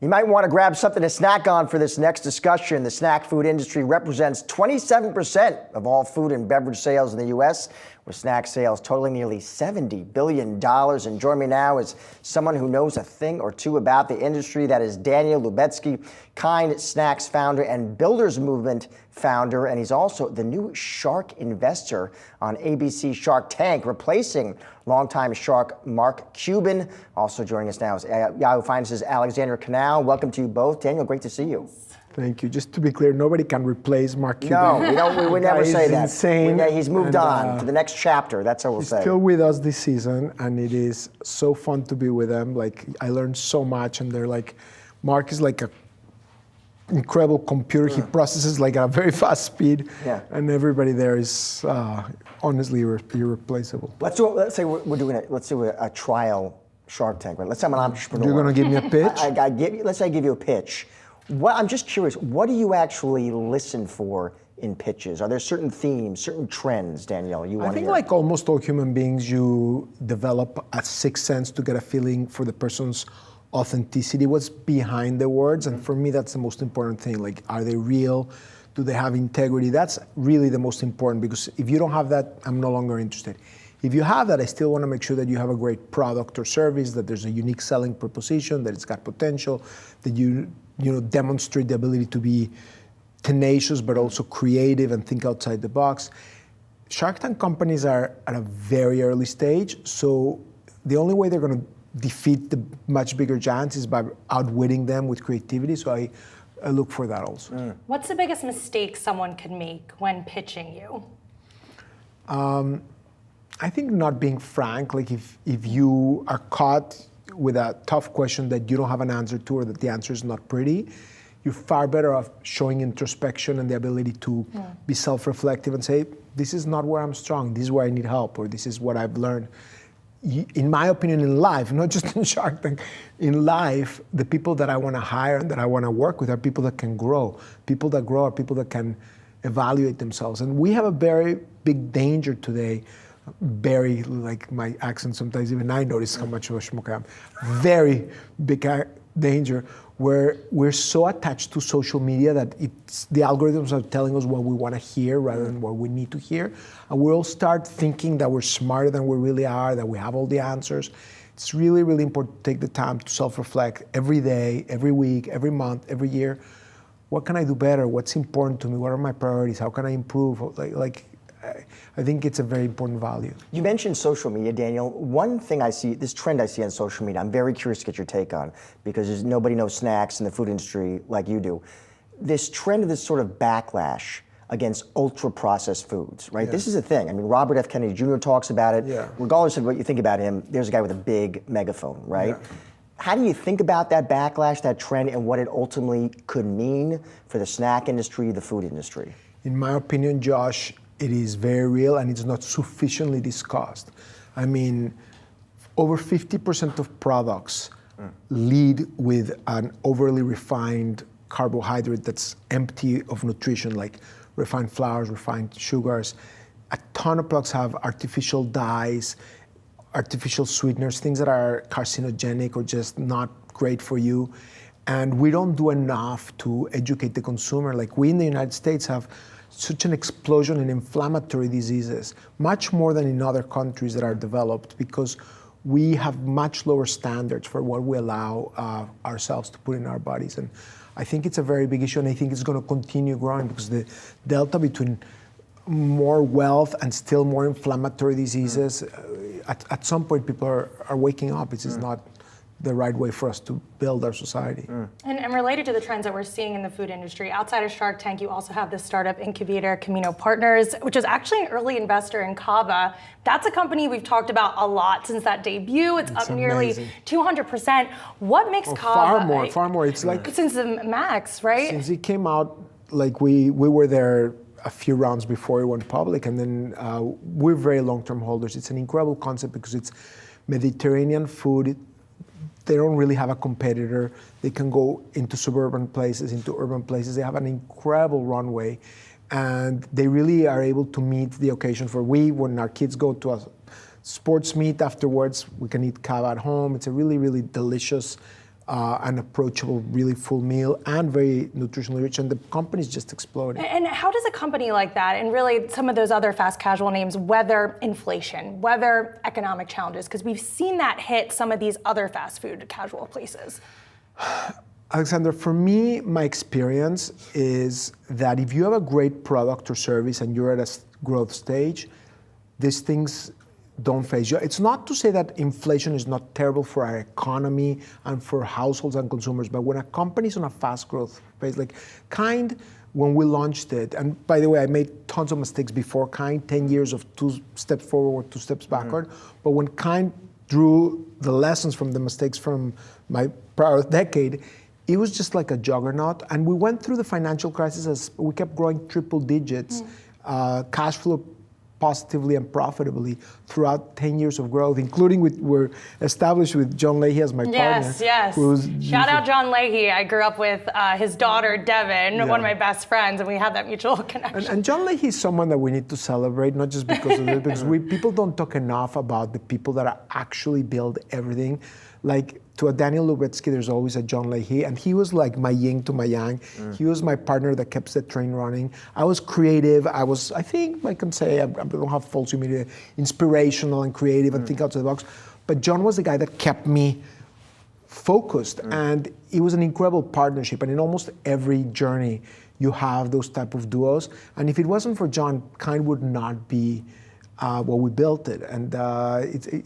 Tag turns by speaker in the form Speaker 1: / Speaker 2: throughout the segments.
Speaker 1: You might want to grab something to snack on for this next discussion. The snack food industry represents 27% of all food and beverage sales in the U.S., with snack sales totaling nearly $70 billion. And joining me now is someone who knows a thing or two about the industry. That is Daniel Lubetzky, Kind Snacks founder and Builders Movement founder. And he's also the new Shark investor on ABC Shark Tank, replacing longtime Shark Mark Cuban. Also joining us now is Yahoo Finance's Alexander Canal. Welcome to you both. Daniel, great to see you.
Speaker 2: Thank you. Just to be clear, nobody can replace Mark Cuban.
Speaker 1: No, we never say that.
Speaker 2: Insane.
Speaker 1: He's moved on to the next chapter. That's how we'll say.
Speaker 2: He's still with us this season, and it is so fun to be with him. Like, I learned so much, and they're like, Mark is like a incredible computer. He processes like at a very fast speed, and everybody there is honestly irreplaceable.
Speaker 1: Let's say we're doing a trial Shark Tank. Right? Let's say I'm an entrepreneur.
Speaker 2: You're going to give me a pitch?
Speaker 1: Let's say I give you a pitch. I'm just curious, what do you actually listen for in pitches? Are there certain themes, certain trends, Danielle, you want to
Speaker 2: I think
Speaker 1: hear?
Speaker 2: like almost all human beings, you develop a sixth sense to get a feeling for the person's authenticity, what's behind the words. And for me, that's the most important thing. Like, are they real? Do they have integrity? That's really the most important, because if you don't have that, I'm no longer interested. If you have that, I still want to make sure that you have a great product or service, that there's a unique selling proposition, that it's got potential, that you demonstrate the ability to be tenacious, but also creative and think outside the box. Shark Tank companies are at a very early stage, so the only way they're going to defeat the much bigger giants is by outwitting them with creativity. So I look for that also.
Speaker 3: What's the biggest mistake someone could make when pitching you?
Speaker 2: I think not being frank. Like, if you are caught with a tough question that you don't have an answer to, or that the answer is not pretty, you're far better off showing introspection and the ability to be self-reflective and say, this is not where I'm strong, this is where I need help, or this is what I've learned. In my opinion, in life, not just in Shark Tank, in life, the people that I want to hire and that I want to work with are people that can grow. People that grow are people that can evaluate themselves. And we have a very big danger today. Very, like my accent sometimes, even I notice how much of a schmuck I am. Very big danger where we're so attached to social media that the algorithms are telling us what we want to hear rather than what we need to hear. And we'll start thinking that we're smarter than we really are, that we have all the answers. It's really, really important to take the time to self-reflect every day, every week, every month, every year. What can I do better? What's important to me? What are my priorities? How can I improve? I think it's a very important value.
Speaker 1: You mentioned social media, Daniel. One thing I see, this trend I see on social media, I'm very curious to get your take on, because nobody knows snacks in the food industry like you do. This trend of this sort of backlash against ultra-processed foods, right? This is a thing. I mean, Robert F. Kennedy Jr. talks about it. Regardless of what you think about him, there's a guy with a big megaphone, right? How do you think about that backlash, that trend, and what it ultimately could mean for the snack industry, the food industry?
Speaker 2: In my opinion, Josh, it is very real, and it's not sufficiently discussed. I mean, over 50% of products lead with an overly refined carbohydrate that's empty of nutrition, like refined flours, refined sugars. A ton of products have artificial dyes, artificial sweeteners, things that are carcinogenic or just not great for you. And we don't do enough to educate the consumer. Like, we in the United States have such an explosion in inflammatory diseases, much more than in other countries that are developed, because we have much lower standards for what we allow ourselves to put in our bodies. And I think it's a very big issue, and I think it's going to continue growing, because the delta between more wealth and still more inflammatory diseases, at some point people are waking up. This is not the right way for us to build our society.
Speaker 3: And related to the trends that we're seeing in the food industry, outside of Shark Tank, you also have the startup incubator Camino Partners, which is actually an early investor in Cava. That's a company we've talked about a lot since that debut. It's up nearly 200%. What makes Cava?
Speaker 2: Far more. It's like
Speaker 3: since the max, right?
Speaker 2: Since it came out, like we were there a few rounds before it went public, and then we're very long-term holders. It's an incredible concept because it's Mediterranean food. They don't really have a competitor. They can go into suburban places, into urban places. They have an incredible runway, and they really are able to meet the occasion for when our kids go to a sports meet afterwards, we can eat cava at home. It's a really, really delicious an approachable, really full meal, and very nutritionally rich, and the company's just exploding.
Speaker 3: And how does a company like that, and really some of those other fast casual names, weather inflation, weather economic challenges? Because we've seen that hit some of these other fast food casual places.
Speaker 2: Alexander, for me, my experience is that if you have a great product or service and you're at a growth stage, these things don't phase you. It's not to say that inflation is not terrible for our economy and for households and consumers, but when a company's on a fast growth phase, like Kind, when we launched it, and by the way, I made tons of mistakes before Kind, 10 years of 2 steps forward, 2 steps backward, but when Kind drew the lessons from the mistakes from my prior decade, it was just like a juggernaut. And we went through the financial crisis as we kept growing triple digits, cash flow positively and profitably throughout 10 years of growth, including we're established with John Leahy as my partner.
Speaker 3: Yes. Shout out John Leahy. I grew up with his daughter, Devin, one of my best friends, and we had that mutual connection.
Speaker 2: And John Leahy is someone that we need to celebrate, not just because of it, because people don't talk enough about the people that are actually build everything. Like, to a Daniel Lubetzky, there's always a John Leahy, and he was like my yin to my yang. He was my partner that kept the train running. I was creative. I was, I think I can say, I don't have false humility, inspirational and creative and think outside the box. But John was the guy that kept me focused, and it was an incredible partnership. And in almost every journey, you have those type of duos. And if it wasn't for John, Kind would not be we built it, and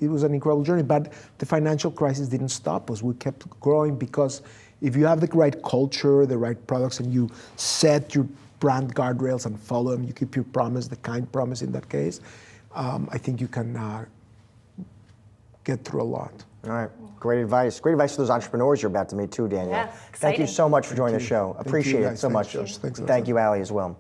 Speaker 2: it was an incredible journey. But the financial crisis didn't stop us. We kept growing because if you have the right culture, the right products, and you set your brand guardrails and follow them, you keep your promise, the Kind promise in that case, I think you can get through a lot.
Speaker 1: All right, great advice. Great advice for those entrepreneurs you're about to meet too, Daniel.
Speaker 3: Yeah,
Speaker 1: Thank you so much for joining the show. Appreciate it so much.
Speaker 2: Thanks,
Speaker 1: Thank you, Ali, as well.